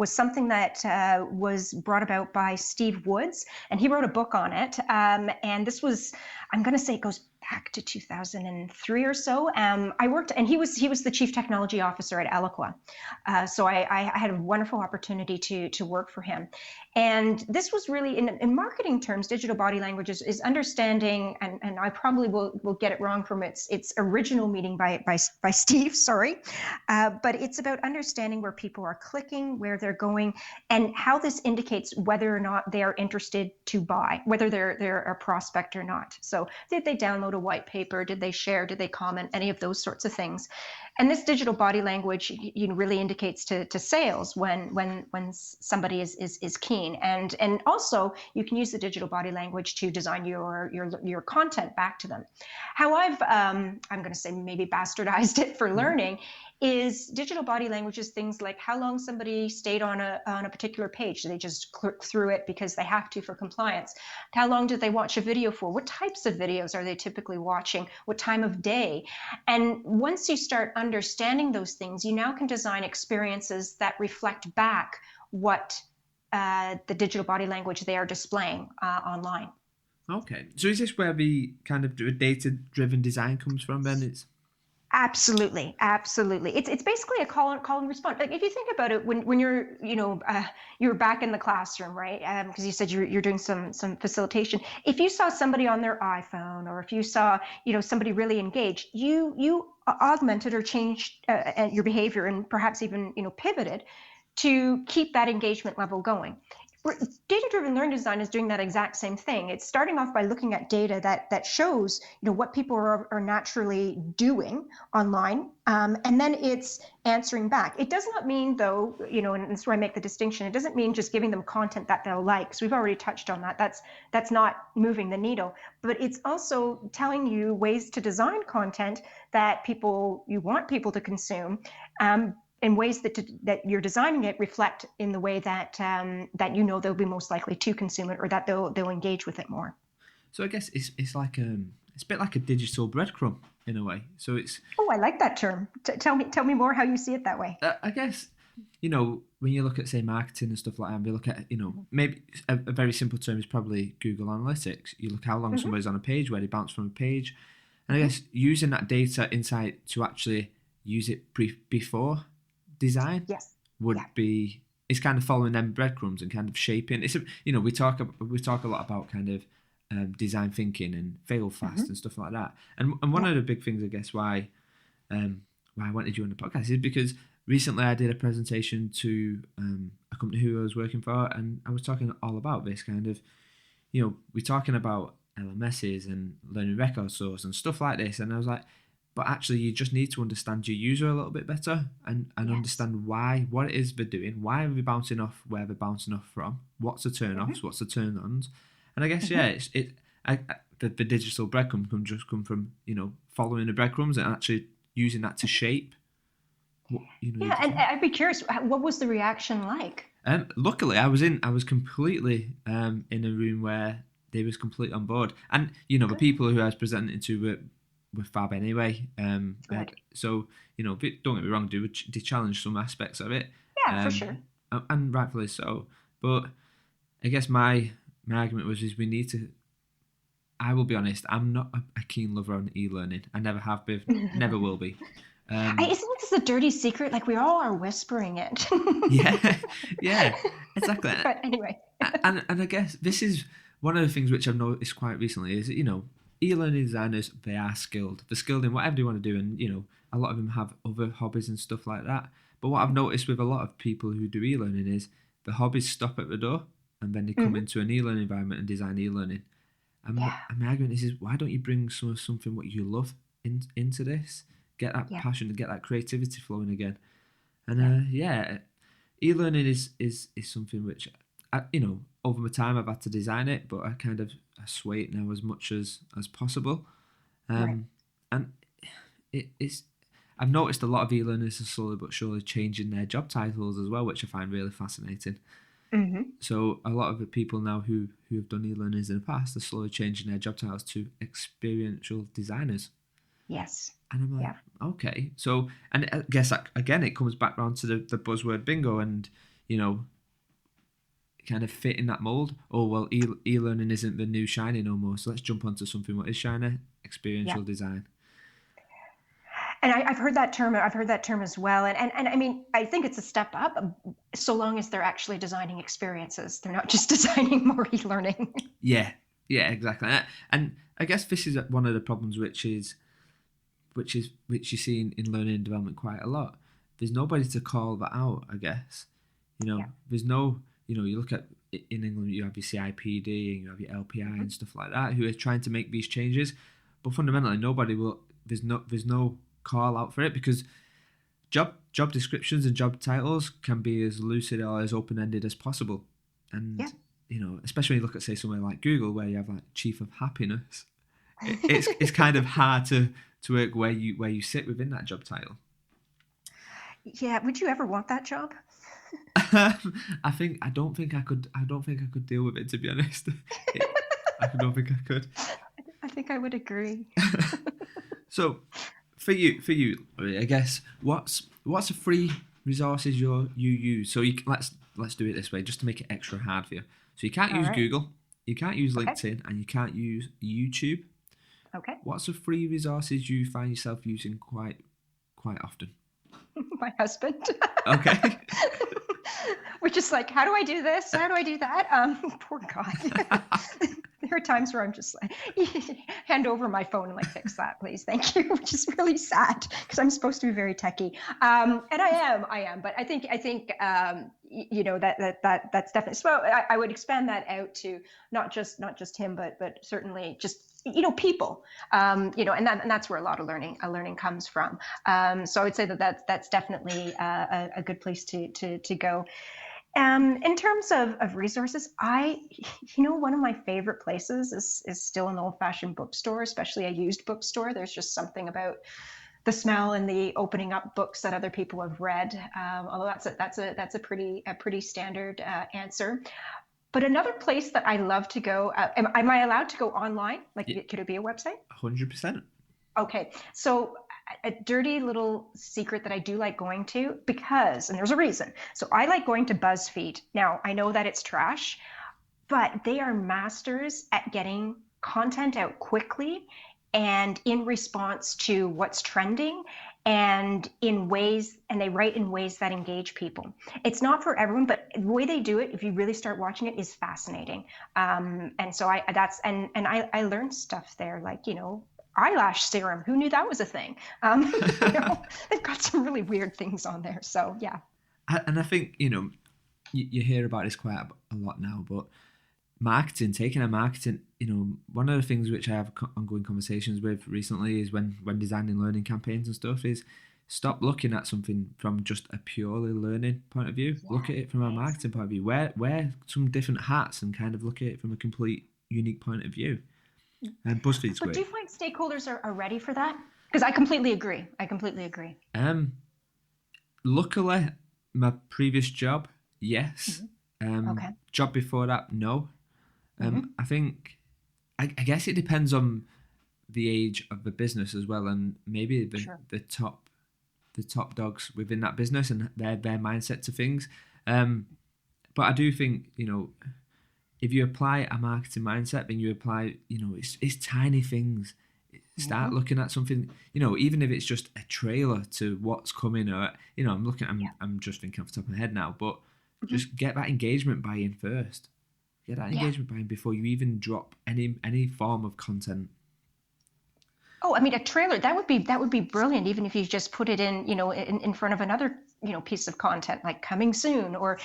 something that was brought about by Steve Woods, and he wrote a book on it. And this was, I'm going to say, it goes back to 2003 or so. I worked, and he was the chief technology officer at Eloqua. So I had a wonderful opportunity to work for him. And this was really, in marketing terms, digital body language is understanding, and I probably will get it wrong from its original meaning by Steve, sorry. But it's about understanding where people are clicking, where they're going, and how this indicates whether or not they are interested to buy, whether they're a prospect or not. So did they download a white paper? Did they share? Did they comment? Any of those sorts of things. And this digital body language, really indicates to sales when somebody is keen, and also you can use the digital body language to design your content back to them. How I'm going to say maybe bastardized it for learning is digital body language is things like how long somebody stayed on a particular page. Do they just click through it because they have to for compliance? How long did they watch a video for? What types of videos are they typically watching? What time of day? And once you start understanding those things, you now can design experiences that reflect back what the digital body language they are displaying online. Okay. So is this where the kind of data-driven design comes from? Then it's Absolutely. It's basically a call and response. Like if you think about it, when you're you're back in the classroom, right? Because you said you're doing some facilitation. If you saw somebody on their iPhone, or if you saw somebody really engaged, you augmented or changed your behavior, and perhaps even pivoted to keep that engagement level going. Data-driven learning design is doing that exact same thing. It's starting off by looking at data that shows what people are naturally doing online, and then it's answering back. It does not mean, though, and that's where I make the distinction. It doesn't mean just giving them content that they'll like. So we've already touched on that. That's not moving the needle. But it's also telling you ways to design content that you want people to consume. In ways that you're designing it reflect in the way that they'll be most likely to consume it, or that they'll engage with it more. so I guess it's like it's a bit like a digital breadcrumb in a way. So it's Oh, I like that term. Tell me more how you see it that way. I guess when you look at, say, marketing and stuff like that, and we look at maybe a very simple term is probably Google Analytics. You look how long somebody's on a page, where they bounce from a page, and I guess using that data insight to actually use it before design Yes. would Yeah. be, it's kind of following them breadcrumbs and kind of shaping. It's we talk a lot about kind of design thinking and fail fast and stuff like that. And one of the big things, I guess, why I wanted you on the podcast is because recently I did a presentation to a company who I was working for, and I was talking all about this kind of, we're talking about LMSs and learning record source and stuff like this, and I was like, but actually you just need to understand your user a little bit better, and Yes. understand what it is they're doing, why are they bouncing off where they're bouncing off from, what's the turn offs, what's the turn ons. And I guess the digital breadcrumb can just come from following the breadcrumbs and actually using that to shape what you Yeah, and design. I'd be curious, what was the reaction like? Luckily, I was completely in a room where they was completely on board, and the Good, people who I was presenting to were fab anyway. good. So don't get me wrong, they challenge some aspects of it, Yeah, for sure. um, and rightfully so. But I guess my argument was is we need to. I will be honest, I'm not a keen lover on e-learning. I never have been, never will be. Um, Isn't this a dirty secret? Like we all are whispering it. yeah, yeah, exactly. But anyway, And I guess this is one of the things which I've noticed quite recently is that, e-learning designers, they are skilled. They're skilled in whatever they want to do, and a lot of them have other hobbies and stuff like that. But what I've noticed with a lot of people who do e-learning is the hobbies stop at the door, and then they come hmm, into an e-learning environment and design e-learning. yeah, And my argument is why don't you bring something what you love into this? Get that yeah, passion and get that creativity flowing again. yeah, And yeah, e-learning is something which over my time I've had to design it, but I sway it now as much as possible. right. And it's I've noticed a lot of e-learners are slowly but surely changing their job titles as well, which I find really fascinating. Hmm. So a lot of the people now who have done e-learners in the past are slowly changing their job titles to experiential designers. Yes, And I'm like, yeah. okay. So, and I guess again, it comes back around to the buzzword bingo and, you know, kind of fit in that mold. Oh, well, e-learning isn't the new shiny no more. So let's jump onto something what is shiny, Yeah. experiential design. And I've heard that term. I've heard that term as well. And I mean, I think it's a step up, so long as they're actually designing experiences. They're not just designing more e-learning. Yeah, yeah, exactly. And I guess this is one of the problems which you see in learning and development quite a lot. There's nobody to call that out. I guess Yeah. there's no you look at in England you have your CIPD and you have your LPI Hmm. and stuff like that who are trying to make these changes, but fundamentally nobody will. There's no call out for it because job descriptions and job titles can be as lucid or as open ended as possible, Yeah. and especially when you look at say somewhere like Google where you have like chief of happiness, it's kind of hard to work where you sit within that job title. Yeah. Would you ever want that job? I don't think I could deal with it, to be honest. I don't think I could. I think I would agree. So for you, I guess what's the free resources you use? So let's do it this way, just to make it extra hard for you. So you can't All use right. Google, you can't use Okay. LinkedIn, and you can't use YouTube. Okay. What's the free resources you find yourself using quite often? My husband. Okay. We're just like, how do I do this? How do I do that? Poor guy. There are times where I'm just like, hand over my phone and like, fix that, please, thank you, which is really sad because I'm supposed to be very techie, and I am. But I think that's definitely. So I would expand that out to not just him, but certainly just people, and that's where a lot of learning comes from. So I would say that's definitely a good place to go. In terms of resources, one of my favorite places is still an old fashioned bookstore, especially a used bookstore. There's just something about the smell and the opening up books that other people have read. Although that's a pretty standard answer. But another place that I love to go, am I allowed to go online? Like, Yeah, could it be a website? 100%. Okay, so a dirty little secret that I do like going to because, and there's a reason. So I like going to BuzzFeed. Now, I know that it's trash, but they are masters at getting content out quickly and in response to what's trending and they write in ways that engage people. It's not for everyone, but the way they do it, if you really start watching it, is fascinating. And so I learned stuff there, like, eyelash serum. Who knew that was a thing? They've got some really weird things on there. So yeah. And I think you hear about this quite a lot now, but taking a marketing, one of the things which I have ongoing conversations with recently is when designing learning campaigns and stuff is stop looking at something from just a purely learning point of view. Look at it from a Yes. marketing point of view. Wear some different hats and kind of look at it from a complete unique point of view. And BuzzFeed's But do great. you find stakeholders are ready for that? Because I completely agree. I completely agree. Um, Luckily, my previous job, yes. Okay. Job before that, no. Hmm. I think, I guess it depends on the age of the business as well, and maybe Sure. the top dogs within that business and their mindset to things. Um, but I do think, if you apply a marketing mindset, then you apply, it's tiny things. Start Hmm. looking at something, even if it's just a trailer to what's coming, or Yeah. I'm just thinking off the top of my head now, but Hmm. just get that engagement buy-in first. Get that Yeah. engagement buy-in before you even drop any form of content. Oh, I mean, a trailer that would be brilliant, even if you just put it in, in front of another, piece of content like coming soon, or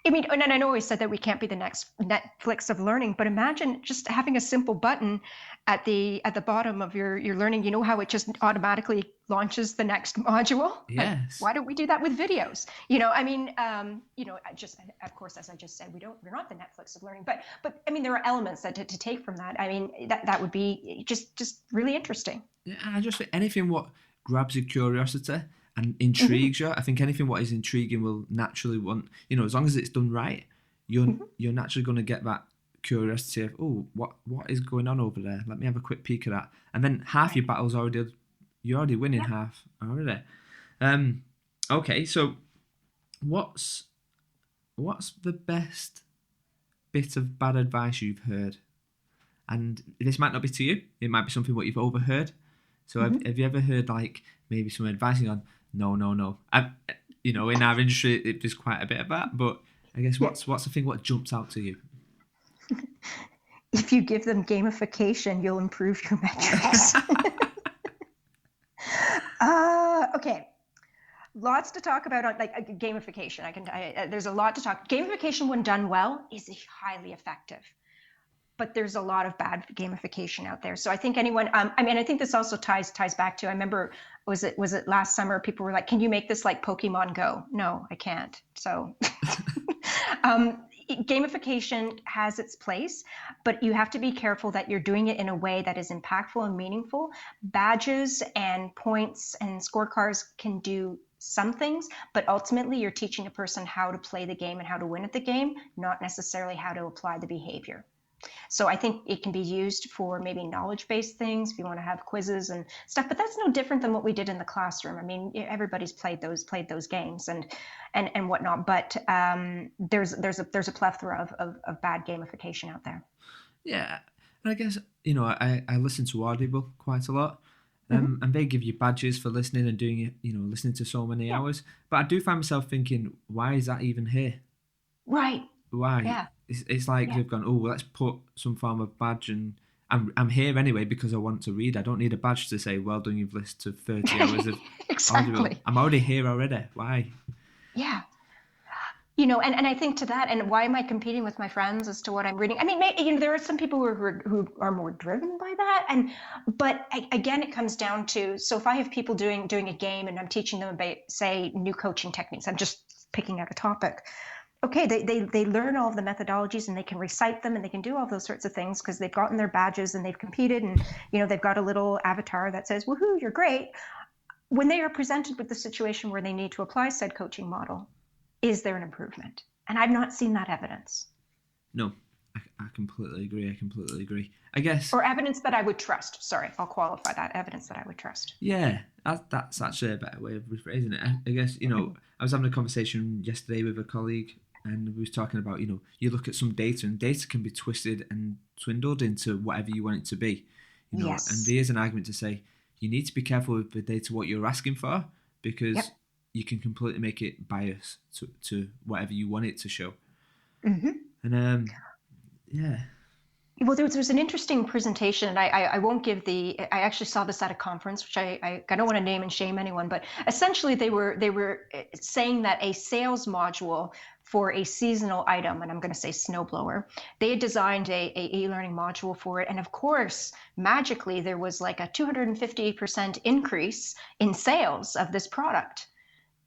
I mean, and I know we said that we can't be the next Netflix of learning, but imagine just having a simple button at the bottom of your learning. You know how it just automatically launches the next module? Like, Yes. why don't we do that with videos? I mean, I just of course, as I just said, we're not the Netflix of learning, but I mean, there are elements that to take from that. I mean, that would be just really interesting. Yeah, and I just think anything what grabs your curiosity and Hmm. intrigues you. I think anything what is intriguing will naturally want, as long as it's done right, Hmm. you're naturally going to get that curiosity of, oh, what is going on over there? Let me have a quick peek at that. And then half Right. your battle's already, you're already winning Yeah. half already. Um, okay, so what's what's the best bit of bad advice you've heard? And this might not be to you; it might be something what you've overheard. So Hmm. have you ever heard like maybe some advice and gone, no, no, no? In our industry, there's quite a bit of that. But I guess Yeah. what's the thing what jumps out to you? If you give them gamification, you'll improve your metrics. Okay. Lots to talk about on like gamification. There's a lot to talk. Gamification, when done well, is highly effective. But there's a lot of bad gamification out there. So I think anyone, I mean, I think this also ties back to. I remember, was it last summer? People were like, "Can you make this like Pokemon Go?" No, I can't. So gamification has its place, but you have to be careful that you're doing it in a way that is impactful and meaningful. Badges and points and scorecards can do some things, but ultimately you're teaching a person how to play the game and how to win at the game, not necessarily how to apply the behavior. So I think it can be used for maybe knowledge-based things if you want to have quizzes and stuff, but that's no different than what we did in the classroom. I mean, everybody's played those games and whatnot, but there's a plethora of bad gamification out there. Yeah, and I guess I listen to Audible quite a lot. Hmm. And they give you badges for listening and doing it, listening to so many Yeah. hours. But I do find myself thinking, why is that even here? Right. Why? Yeah. It's like Yeah. they've gone, oh, let's put some form of badge, and I'm here anyway because I want to read. I don't need a badge to say, well done, you've listened to 30 hours of Audible. Exactly. I'm already here already. Why? Yeah. And I think to that, and why am I competing with my friends as to what I'm reading? I mean, there are some people who are more driven by that, but again, it comes down to, so if I have people doing a game and I'm teaching them about, say, new coaching techniques, I'm just picking out a topic. Okay, they learn all of the methodologies and they can recite them and they can do all those sorts of things because they've gotten their badges and they've competed, and they've got a little avatar that says, "Woohoo, you're great." When they are presented with the situation where they need to apply said coaching model, is there an improvement? And I've not seen that evidence. No, I completely agree. I completely agree. I guess, Or evidence that I would trust. Sorry, I'll qualify that. Evidence that I would trust. yeah, that's actually a better way of rephrasing it. I guess, I was having a conversation yesterday with a colleague and we was talking about, you look at some data and data can be twisted and swindled into whatever you want it to be, and Yes. there's an argument to say you need to be careful with the data, what you're asking for, Yep. because you can completely make it bias to whatever you want it to show. Hmm. And yeah, Well, there was an interesting presentation, and I won't give the. I actually saw this at a conference, which I don't want to name and shame anyone, but essentially they were saying that a sales module for a seasonal item, and I'm going to say snowblower, they had designed a e-learning module for it, and of course, magically there was like a 250% increase in sales of this product.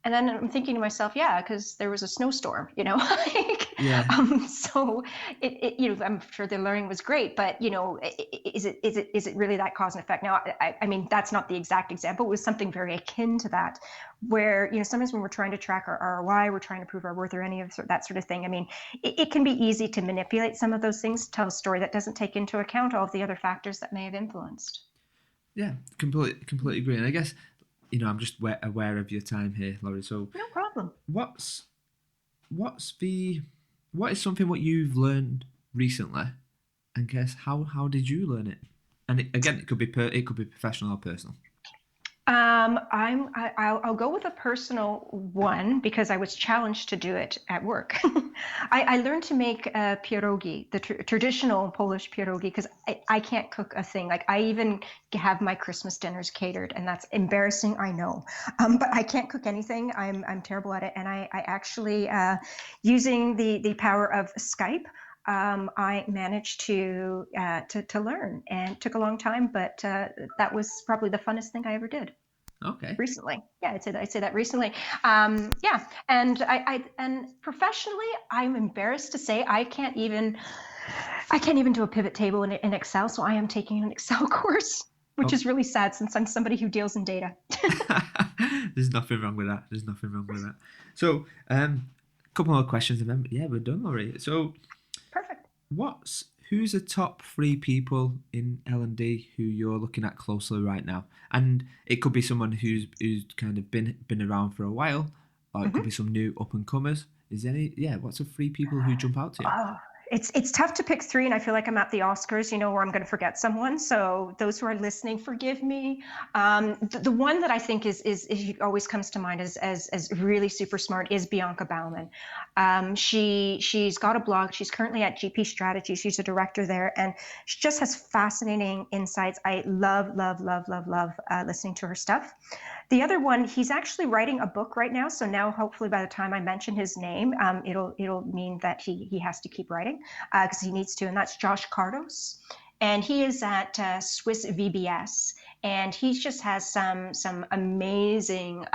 And then I'm thinking to myself, yeah, because there was a snowstorm, like, Yeah. so I'm sure the learning was great, but is it really that cause and effect? Now, I mean, that's not the exact example. It was something very akin to that, where sometimes when we're trying to track our ROI, we're trying to prove our worth or any of that sort of thing. I mean, it can be easy to manipulate some of those things, to tell a story that doesn't take into account all of the other factors that may have influenced. Yeah, completely agree. And I guess I'm just aware of your time here, Laurie. So, No problem. what's what's the what is something what you've learned recently, and guess how did you learn it? And again, it could be professional or personal. I'll go with a personal one because I was challenged to do it at work. I learned to make pierogi, the traditional Polish pierogi, because I can't cook a thing. Like, I even have my Christmas dinners catered, and that's embarrassing, I know. But I can't cook anything. I'm terrible at it, and I actually using the power of Skype. I managed to learn, and it took a long time, but that was probably the funnest thing I ever did Okay. recently. Yeah, I'd say that recently. Yeah, and professionally, I'm embarrassed to say I can't even do a pivot table in Excel. So I am taking an Excel course, which Oh. is really sad since I'm somebody who deals in data. There's nothing wrong with that. There's nothing wrong with that. So, a couple more questions, and then yeah, we're done, Laurie. So, Perfect. who's the top three people in L&D who you're looking at closely right now? And it could be someone who's kind of been around for a while, or it could be Mm-hmm. some new up and comers. Is there any? Yeah, what's the three people who jump out to you? Oh, it's tough to pick three, and I feel like I'm at the Oscars, where I'm going to forget someone. So those who are listening, forgive me. The one that I think is always comes to mind as really super smart is Bianca Bauman. She's got a blog. She's currently at GP Strategy. She's a director there, and she just has fascinating insights. I love, love, love, love, love listening to her stuff. The other one, he's actually writing a book right now. So now, hopefully, by the time I mention his name, it'll mean that he has to keep writing because he needs to. And that's Josh Cardos, and he is at Swiss VBS, and he just has some amazing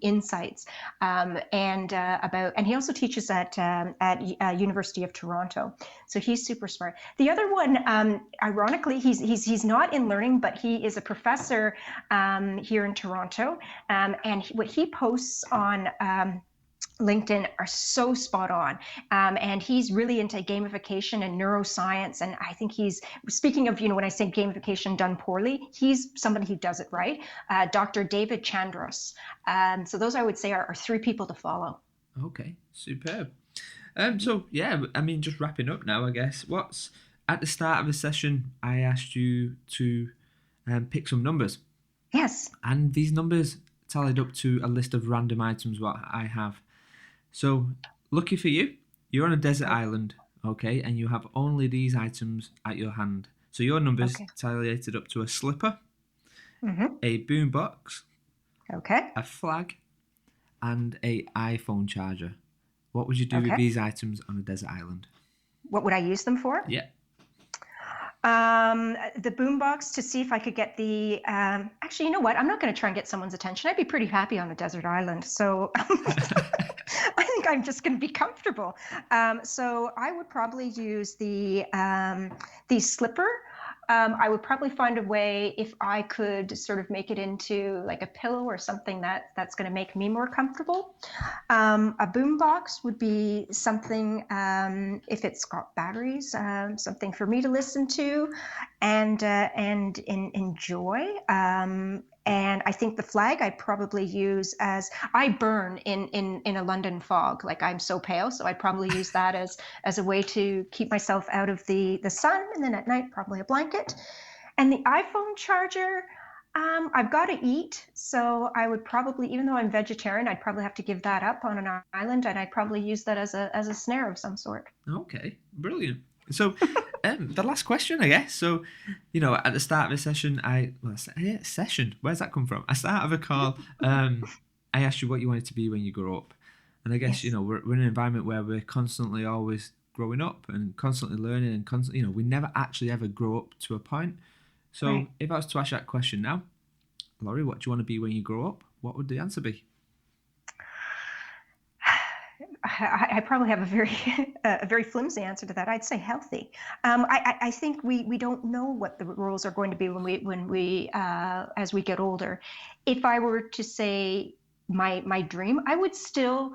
insights and he also teaches at University of Toronto. So he's super smart. The other one, ironically, he's not in learning, but he is a professor here in Toronto, and what he posts on LinkedIn are so spot on. And he's really into gamification and neuroscience. And I think he's, speaking of, when I say gamification done poorly, he's somebody who does it right. Dr. David Chandros. So those I would say are three people to follow. Okay, superb. So yeah, I mean, just wrapping up now, I guess. What's at the start of the session? I asked you to pick some numbers, Yes. and these numbers tallied up to a list of random items what I have. So, lucky for you, you're on a desert island, okay, and you have only these items at your hand. So your numbers Okay. tallied up to a slipper, Mm-hmm. a boombox, Okay. a flag, and a iPhone charger. What would you do with Okay. these items on a desert island? What would I use them for? Yeah. The boombox to see if I could get the. Actually, you know what? I'm not going to try and get someone's attention. I'd be pretty happy on a desert island. So I think I'm just going to be comfortable. So I would probably use the slipper. I would probably find a way if I could sort of make it into like a pillow or something that's going to make me more comfortable. A boombox would be something if it's got batteries, something for me to listen to and enjoy. And I think the flag I'd probably use as I burn in a London fog. Like, I'm so pale, so I'd probably use that as a way to keep myself out of the sun. And then at night, probably a blanket. And the iPhone charger, I've got to eat, so I would probably, even though I'm vegetarian, I'd probably have to give that up on an island, and I'd probably use that as a snare of some sort. Okay, brilliant. So, the last question, I guess. So, at the start of a session, session. Where's that come from? At the start of a call, I asked you what you wanted to be when you grow up, and I guess Yes. we're in an environment where we're constantly always growing up and constantly learning and constantly, we never actually ever grow up to a point. So, Right. if I was to ask that question now, Laurie, what do you want to be when you grow up? What would the answer be? I probably have a very a very flimsy answer to that. I'd say healthy. I think we don't know what the rules are going to be when we as we get older. If I were to say my dream, I would still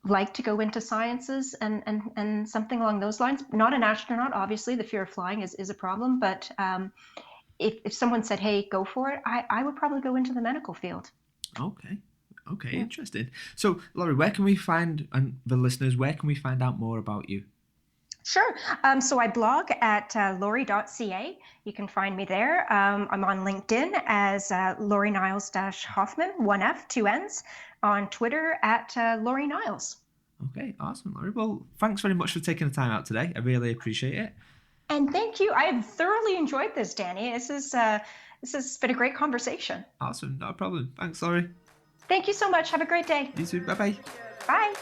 like to go into sciences and something along those lines. Not an astronaut, obviously. The fear of flying is a problem. But if someone said, "Hey, go for it," I would probably go into the medical field. Okay. Okay, Yeah. interesting. So, Laurie, where can we find, and the listeners, where can we find out more about you? Sure. So I blog at laurie.ca. You can find me there. I'm on LinkedIn as Laurie Niles-Hofmann, one F, two N's. On Twitter at Laurie Niles. Okay, awesome, Laurie. Well, thanks very much for taking the time out today. I really appreciate it. And thank you. I have thoroughly enjoyed this, Danny. This has been a great conversation. Awesome, no problem. Thanks, Laurie. Thank you so much. Have a great day. You too. Bye bye. Bye.